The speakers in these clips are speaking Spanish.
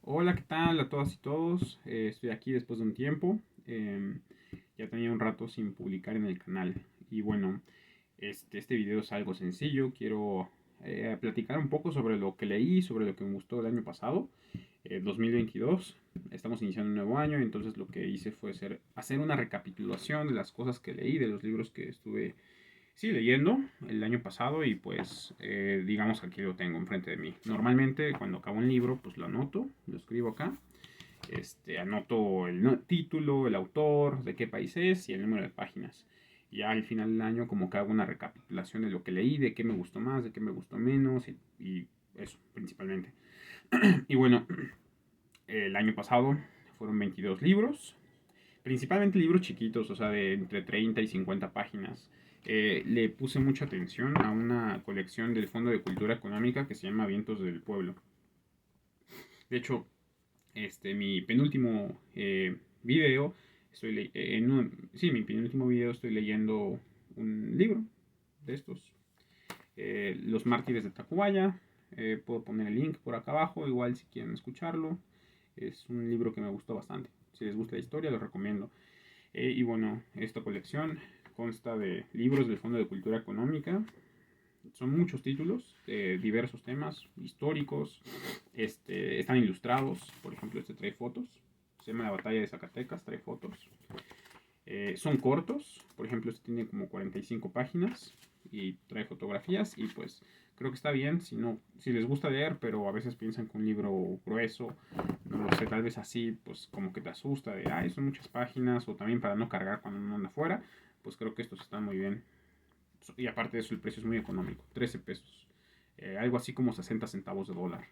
Hola, ¿qué tal a todas y todos? Estoy aquí después de un tiempo. Ya tenía un rato sin publicar en el canal. Y bueno, este video es algo sencillo. Quiero platicar un poco sobre lo que leí, sobre lo que me gustó el año pasado, 2022. Estamos iniciando un nuevo año, entonces lo que hice fue hacer una recapitulación de las cosas que leí, de los libros que estuve leyendo el año pasado y pues digamos que aquí lo tengo enfrente de mí. Normalmente cuando acabo un libro pues lo anoto, lo escribo acá, anoto el título, el autor, de qué país es y el número de páginas. Y ya al final del año como que hago una recapitulación de lo que leí, de qué me gustó más, de qué me gustó menos y eso principalmente. Y bueno, el año pasado fueron 22 libros, principalmente libros chiquitos, o sea, de entre 30 y 50 páginas. Le puse mucha atención a una colección del Fondo de Cultura Económica que se llama Vientos del Pueblo. De hecho, mi penúltimo video, mi penúltimo video estoy leyendo un libro de estos, Los Mártires de Tacubaya. Puedo poner el link por acá abajo, igual si quieren escucharlo. Es un libro que me gustó bastante. Si les gusta la historia, lo recomiendo. Y bueno, esta colección consta de libros del Fondo de Cultura Económica. Son muchos títulos de diversos temas históricos. Están ilustrados. Por ejemplo, este trae fotos. Se llama La Batalla de Zacatecas, trae fotos. Son cortos. Por ejemplo, este tiene como 45 páginas y trae fotografías. Y pues creo que está bien si, no, si les gusta leer, pero a veces piensan que un libro grueso, no lo sé, tal vez así, pues como que te asusta de, ay, son muchas páginas, o también para no cargar cuando uno anda afuera, pues creo que estos están muy bien. Y aparte de eso, el precio es muy económico, 13 pesos. Algo así como 60 centavos de dólar.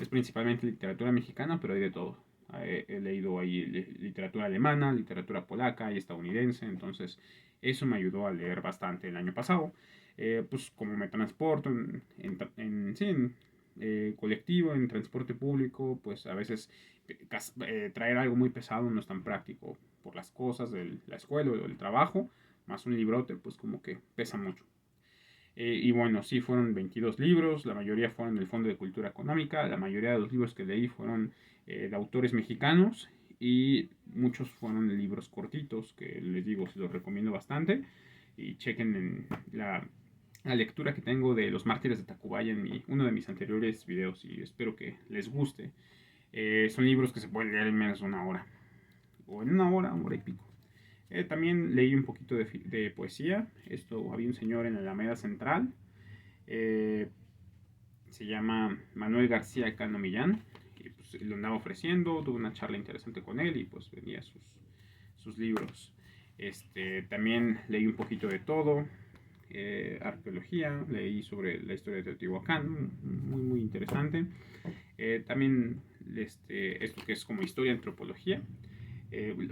Es principalmente literatura mexicana, pero hay de todo. He leído ahí literatura alemana, literatura polaca y estadounidense, entonces eso me ayudó a leer bastante el año pasado. Pues como me transporto en colectivo, en transporte público, pues a veces traer algo muy pesado no es tan práctico por las cosas de la escuela o del trabajo, más un librote, pues como que pesa mucho. Y bueno, sí, fueron 22 libros, la mayoría fueron del Fondo de Cultura Económica, la mayoría de los libros que leí fueron de autores mexicanos y muchos fueron libros cortitos, que les digo, se los recomiendo bastante. Y chequen en la lectura que tengo de Los Mártires de Tacubaya en uno de mis anteriores videos y espero que les guste. Son libros que se pueden leer en menos de una hora, o en una hora y pico. También leí un poquito de poesía. Esto había un señor en la Alameda Central. eh, Se llama Manuel García Cano Millán. Y pues lo andaba ofreciendo. Tuve una charla interesante con él y pues vendía sus libros. También leí un poquito de todo. Arqueología, leí sobre la historia de Teotihuacán, muy muy interesante. También esto que es como historia antropología,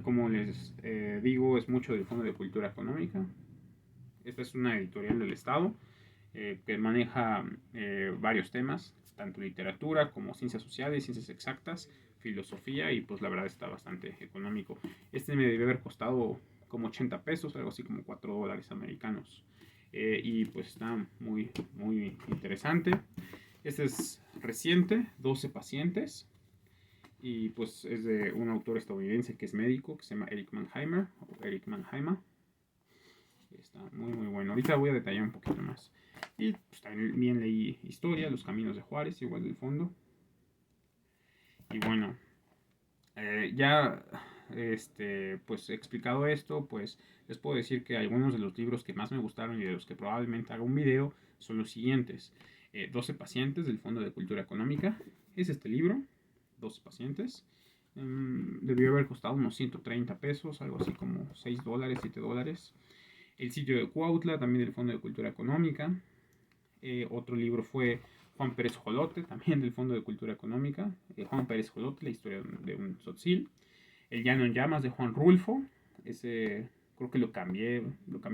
como les digo, es mucho del Fondo de Cultura Económica. Esta es una editorial del Estado que maneja varios temas, tanto literatura como ciencias sociales, ciencias exactas, filosofía y pues la verdad está bastante económico. Este me debe haber costado como 80 pesos, algo así como 4 dólares americanos. Y pues está muy, muy interesante. Este es reciente, 12 pacientes. Y pues es de un autor estadounidense que es médico, que se llama Eric Mannheimer, o Eric Mannheimer. Está muy muy bueno. Ahorita voy a detallar un poquito más. Y pues, también leí historia, Los Caminos de Juárez, igual del fondo. Y bueno, ya pues explicado esto, pues les puedo decir que algunos de los libros que más me gustaron y de los que probablemente haga un video son los siguientes. 12 pacientes del Fondo de Cultura Económica. Es este libro, 12 pacientes. Debió haber costado unos 130 pesos, algo así como 6 dólares, 7 dólares. El sitio de Cuautla, también del Fondo de Cultura Económica. Otro libro fue Juan Pérez Jolote, también del Fondo de Cultura Económica. Juan Pérez Jolote, la historia de un tzotzil. El Llano en Llamas de Juan Rulfo. Ese creo que lo cambié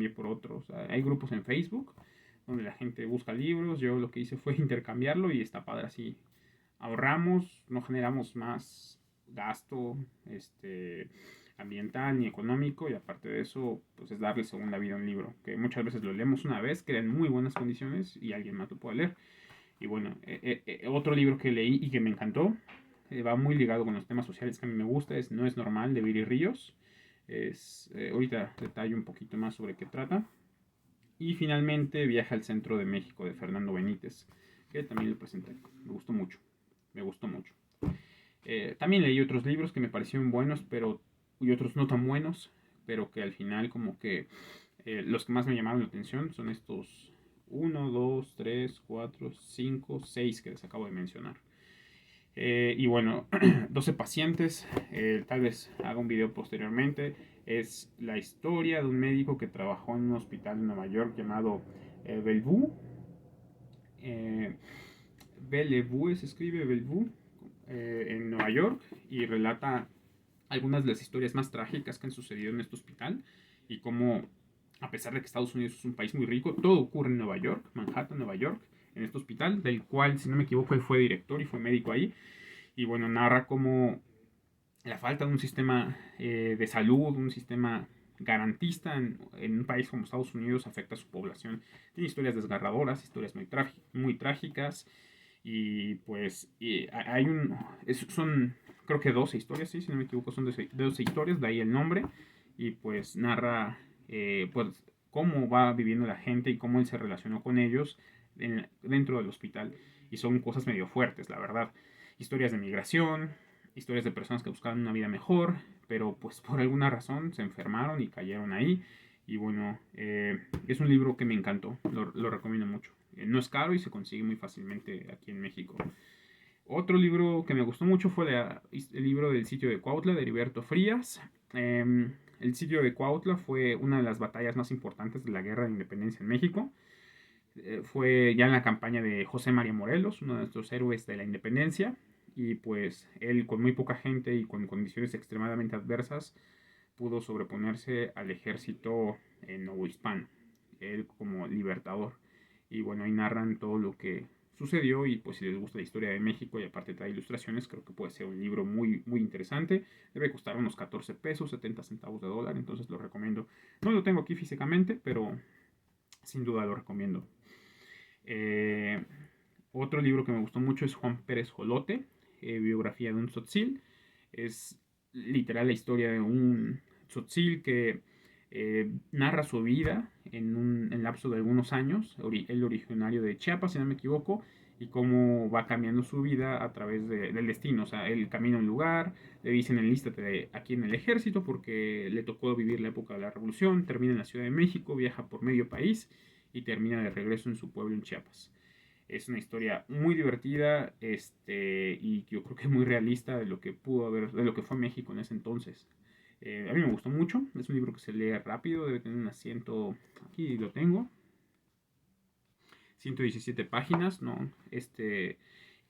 por otro. O sea, hay grupos en Facebook donde la gente busca libros. Yo lo que hice fue intercambiarlo y está padre así. Ahorramos, no generamos más gasto ambiental ni económico y aparte de eso, pues es darle segunda vida a un libro, que muchas veces lo leemos una vez, queda en muy buenas condiciones y alguien más lo puede leer. Y bueno, otro libro que leí y que me encantó va muy ligado con los temas sociales que a mí me gusta, No es normal, de Viri Ríos. Ahorita detallo un poquito más sobre qué trata. Y finalmente Viaje al Centro de México, de Fernando Benítez, que también lo presenté. Me gustó mucho, me gustó mucho. También leí otros libros que me parecieron buenos, y otros no tan buenos, pero que al final como que los que más me llamaron la atención son estos uno, 2, 3, 4, 5, 6 que les acabo de mencionar. Y bueno, 12 pacientes, tal vez haga un video posteriormente. Es la historia de un médico que trabajó en un hospital en Nueva York llamado Bellevue. Eh, Bellevue se escribe Bellevue, en Nueva York, y relata algunas de las historias más trágicas que han sucedido en este hospital y cómo, a pesar de que Estados Unidos es un país muy rico, todo ocurre en Nueva York, Manhattan, Nueva York, en este hospital, del cual, si no me equivoco, él fue director y fue médico ahí. Y bueno, narra cómo la falta de un sistema de salud, un sistema garantista en un país como Estados Unidos afecta a su población. Tiene historias desgarradoras, historias muy trágicas, y pues hay son creo que 12 historias, ¿sí? Si no me equivoco, son 12 historias, de ahí el nombre, y pues narra pues cómo va viviendo la gente y cómo él se relacionó con ellos dentro del hospital. Y son cosas medio fuertes, la verdad. Historias de migración, historias de personas que buscaban una vida mejor, pero pues por alguna razón se enfermaron y cayeron ahí. Y bueno, es un libro que me encantó, lo recomiendo mucho. No es caro y se consigue muy fácilmente aquí en México. Otro libro que me gustó mucho fue el libro del sitio de Cuautla, de Heriberto Frías. El sitio de Cuautla fue una de las batallas más importantes de la Guerra de Independencia en México. Fue ya en la campaña de José María Morelos, uno de nuestros héroes de la independencia, y pues él, con muy poca gente y con condiciones extremadamente adversas, pudo sobreponerse al ejército novohispano, él como libertador. Y bueno, ahí narran todo lo que sucedió, y pues si les gusta la historia de México y aparte trae ilustraciones, creo que puede ser un libro muy, muy interesante. Debe costar unos 14 pesos, 70 centavos de dólar, entonces lo recomiendo. No lo tengo aquí físicamente, pero sin duda lo recomiendo. Eh, Otro libro que me gustó mucho es Juan Pérez Jolote, biografía de un tzotzil. Es literal la historia de un tzotzil que narra su vida en lapso de algunos años, el originario de Chiapas, si no me equivoco, y cómo va cambiando su vida a través del destino. O sea, él camina a un lugar, le dicen enlístate aquí en el ejército porque le tocó vivir la época de la revolución, termina en la Ciudad de México, viaja por medio país y termina de regreso en su pueblo en Chiapas. Es una historia muy divertida, y yo creo que muy realista de lo que pudo haber, de lo que fue México en ese entonces. A mí me gustó mucho, es un libro que se lee rápido, debe tener un asiento, aquí lo tengo, 117 páginas, ¿no?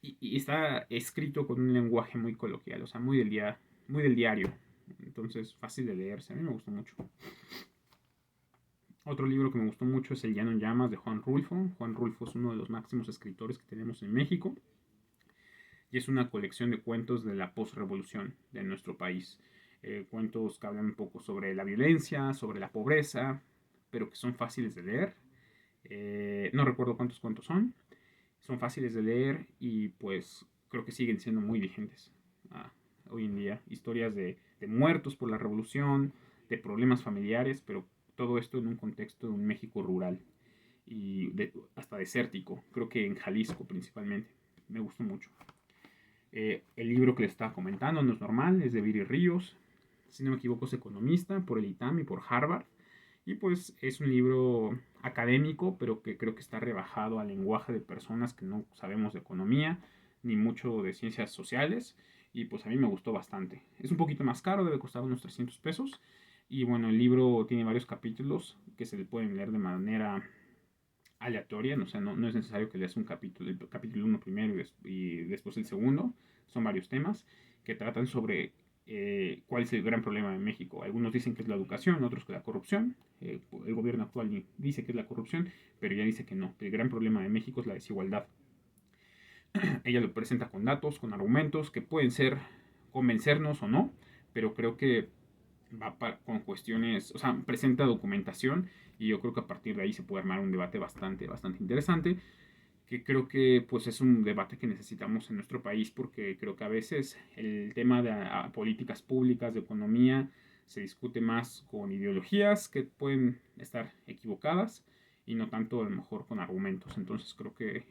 Y está escrito con un lenguaje muy coloquial, o sea, muy del diario, entonces fácil de leerse, a mí me gustó mucho. Otro libro que me gustó mucho es El Llano en Llamas, de Juan Rulfo. Juan Rulfo es uno de los máximos escritores que tenemos en México y es una colección de cuentos de la posrevolución de nuestro país. Cuentos que hablan un poco sobre la violencia, sobre la pobreza, pero que son fáciles de leer. No recuerdo cuántos cuentos son. Son fáciles de leer y pues creo que siguen siendo muy vigentes hoy en día. Historias de muertos por la revolución, de problemas familiares, pero todo esto en un contexto de un México rural y hasta desértico, creo que en Jalisco principalmente. Me gustó mucho. El libro que les estaba comentando, No es normal, es de Viri Ríos. Si no me equivoco, es economista por el ITAM y por Harvard. Y pues es un libro académico, pero que creo que está rebajado al lenguaje de personas que no sabemos de economía, ni mucho de ciencias sociales. Y pues a mí me gustó bastante. Es un poquito más caro, debe costar unos 300 pesos. Y bueno, el libro tiene varios capítulos que se le pueden leer de manera aleatoria, o sea, no es necesario que leas el capítulo 1 primero y después el segundo. Son varios temas que tratan sobre cuál es el gran problema de México. Algunos dicen que es la educación, otros que la corrupción. El gobierno actual dice que es la corrupción, pero ya dice que no, que el gran problema de México es la desigualdad. Ella lo presenta con datos, con argumentos que pueden ser convencernos o no, pero creo que con cuestiones, o sea, presenta documentación y yo creo que a partir de ahí se puede armar un debate bastante, bastante interesante. que creo que pues es un debate que necesitamos en nuestro país porque creo que a veces el tema de políticas públicas, de economía, se discute más con ideologías que pueden estar equivocadas y no tanto a lo mejor con argumentos. Entonces creo que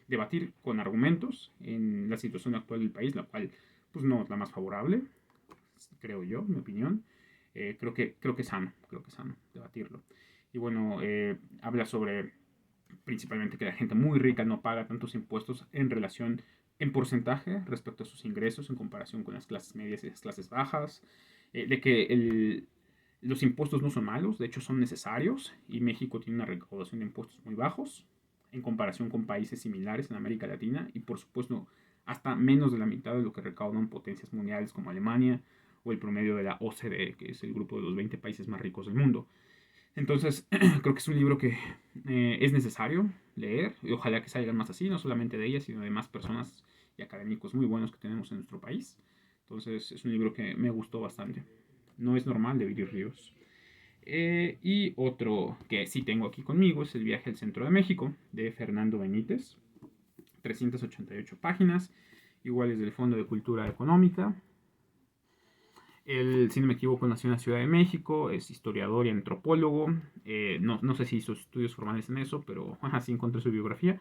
debatir con argumentos en la situación actual del país, la cual pues no es la más favorable, creo yo, mi opinión, creo que es sano debatirlo. Y bueno, habla sobre principalmente que la gente muy rica no paga tantos impuestos en relación, en porcentaje, respecto a sus ingresos en comparación con las clases medias y las clases bajas, de que los impuestos no son malos, de hecho son necesarios, y México tiene una recaudación de impuestos muy bajos en comparación con países similares en América Latina, y por supuesto hasta menos de la mitad de lo que recaudan potencias mundiales como Alemania o el promedio de la OCDE, que es el grupo de los 20 países más ricos del mundo. Entonces, creo que es un libro que es necesario leer y ojalá que salgan más así, no solamente de ella, sino de más personas y académicos muy buenos que tenemos en nuestro país. Entonces, es un libro que me gustó bastante. No es normal de Viri Ríos. Y otro que sí tengo aquí conmigo es El viaje al centro de México, de Fernando Benítez. 388 páginas, igual es del Fondo de Cultura Económica. Él, si no me equivoco, nació en la Ciudad de México, es historiador y antropólogo. No sé si hizo estudios formales en eso, pero así encontré su biografía.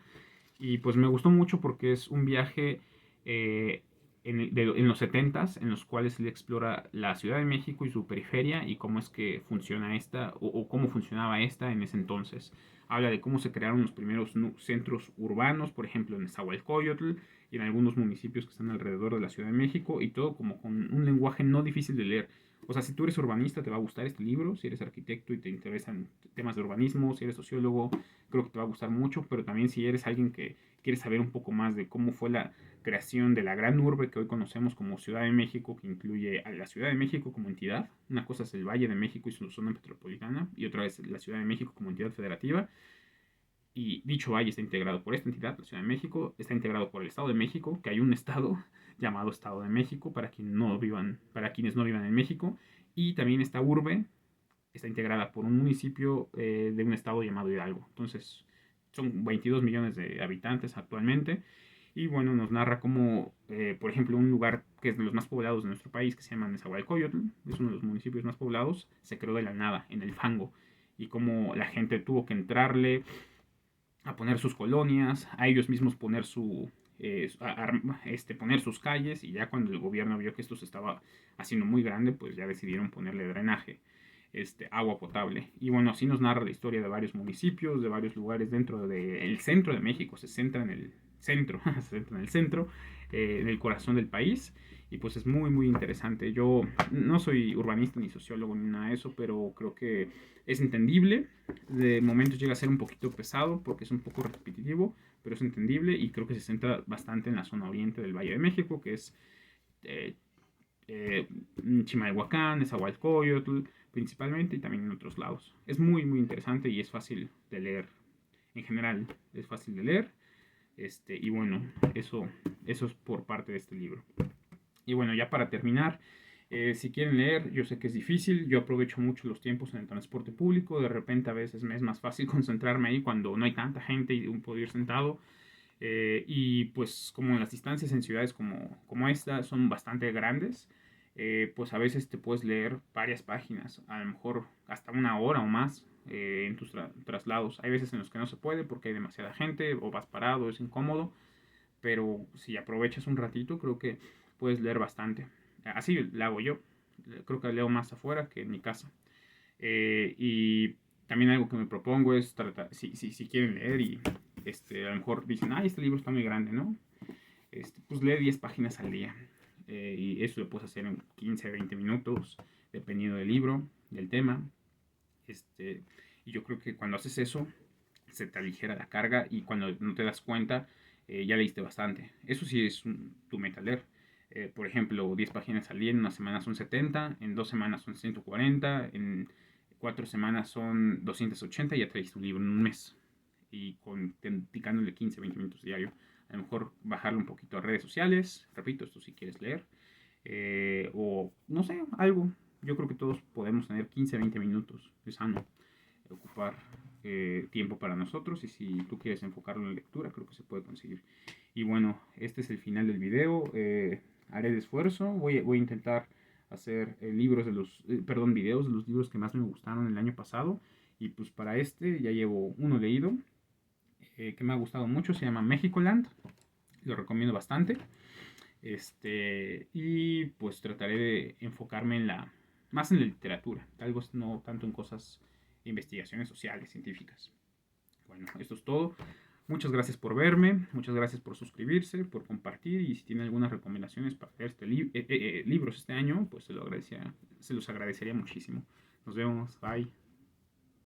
Y pues me gustó mucho porque es un viaje en los 70s, en los cuales él explora la Ciudad de México y su periferia y cómo es que funciona esta, o cómo funcionaba esta en ese entonces. Habla de cómo se crearon los primeros centros urbanos, por ejemplo en Nezahualcóyotl y en algunos municipios que están alrededor de la Ciudad de México, y todo como con un lenguaje no difícil de leer. O sea, si tú eres urbanista te va a gustar este libro, si eres arquitecto y te interesan temas de urbanismo, si eres sociólogo, creo que te va a gustar mucho, pero también si eres alguien que quiere saber un poco más de cómo fue la creación de la gran urbe que hoy conocemos como Ciudad de México, que incluye a la Ciudad de México como entidad. Una cosa es el Valle de México y su zona metropolitana, y otra es la Ciudad de México como entidad federativa. Y dicho valle está integrado por esta entidad, la Ciudad de México, está integrado por el Estado de México, que hay un estado llamado Estado de México para quienes no vivan en México, y también esta urbe está integrada por un municipio de un estado llamado Hidalgo. Entonces, son 22 millones de habitantes actualmente. Y bueno, nos narra cómo, por ejemplo, un lugar que es de los más poblados de nuestro país, que se llama Nezahualcóyotl, es uno de los municipios más poblados, se creó de la nada, en el fango. Y cómo la gente tuvo que entrarle a poner sus colonias, a ellos mismos poner poner sus calles, y ya cuando el gobierno vio que esto se estaba haciendo muy grande, pues ya decidieron ponerle drenaje, agua potable. Y bueno, así nos narra la historia de varios municipios, de varios lugares dentro del centro de México, se centra en el centro, se centra en el centro, en el corazón del país. Y pues es muy, muy interesante. Yo no soy urbanista ni sociólogo ni nada de eso, pero creo que es entendible. De momentos llega a ser un poquito pesado porque es un poco repetitivo, pero es entendible y creo que se centra bastante en la zona oriente del Valle de México, que es eh, eh, Chimalhuacán, Nezahualcóyotl, principalmente, y también en otros lados. Es muy, muy interesante y es fácil de leer. En general, es fácil de leer. Y bueno, eso es por parte de este libro. Y bueno, ya para terminar, si quieren leer, yo sé que es difícil, yo aprovecho mucho los tiempos en el transporte público, de repente a veces me es más fácil concentrarme ahí cuando no hay tanta gente y puedo ir sentado. Y pues como las distancias en ciudades como esta son bastante grandes, pues a veces te puedes leer varias páginas, a lo mejor hasta una hora o más en tus traslados. Hay veces en los que no se puede porque hay demasiada gente o vas parado, es incómodo, pero si aprovechas un ratito creo que puedes leer bastante. Así lo hago yo, creo que leo más afuera que en mi casa. Y también algo que me propongo es tratar, si quieren leer y a lo mejor dicen, ay, este libro está muy grande, ¿no? Pues lee 10 páginas al día. Y eso lo puedes hacer en 15, 20 minutos, dependiendo del libro, del tema. Y yo creo que cuando haces eso, se te aligera la carga y cuando no te das cuenta, ya leíste bastante. Eso sí es tu meta leer. Por ejemplo, 10 páginas al día en una semana son 70, en 2 semanas son 140, en 4 semanas son 280 y ya traes tu libro en un mes. Y dedicándole 15, 20 minutos diario. A lo mejor bajarle un poquito a redes sociales, repito, esto si quieres leer. O no sé, algo. Yo creo que todos podemos tener 15, 20 minutos. Es sano ocupar tiempo para nosotros, y si tú quieres enfocarlo en la lectura, creo que se puede conseguir. Y bueno, este es el final del video. Haré el esfuerzo, voy a intentar hacer videos de los libros que más me gustaron el año pasado. Y pues para este ya llevo uno leído, que me ha gustado mucho, se llama Mexicoland, lo recomiendo bastante. Y pues trataré de enfocarme más en la literatura, tal vez no tanto en cosas, investigaciones sociales, científicas. Bueno, esto es todo. Muchas gracias por verme, muchas gracias por suscribirse, por compartir, y si tienen algunas recomendaciones para leer libros este año, pues se los agradecería muchísimo. Nos vemos, bye.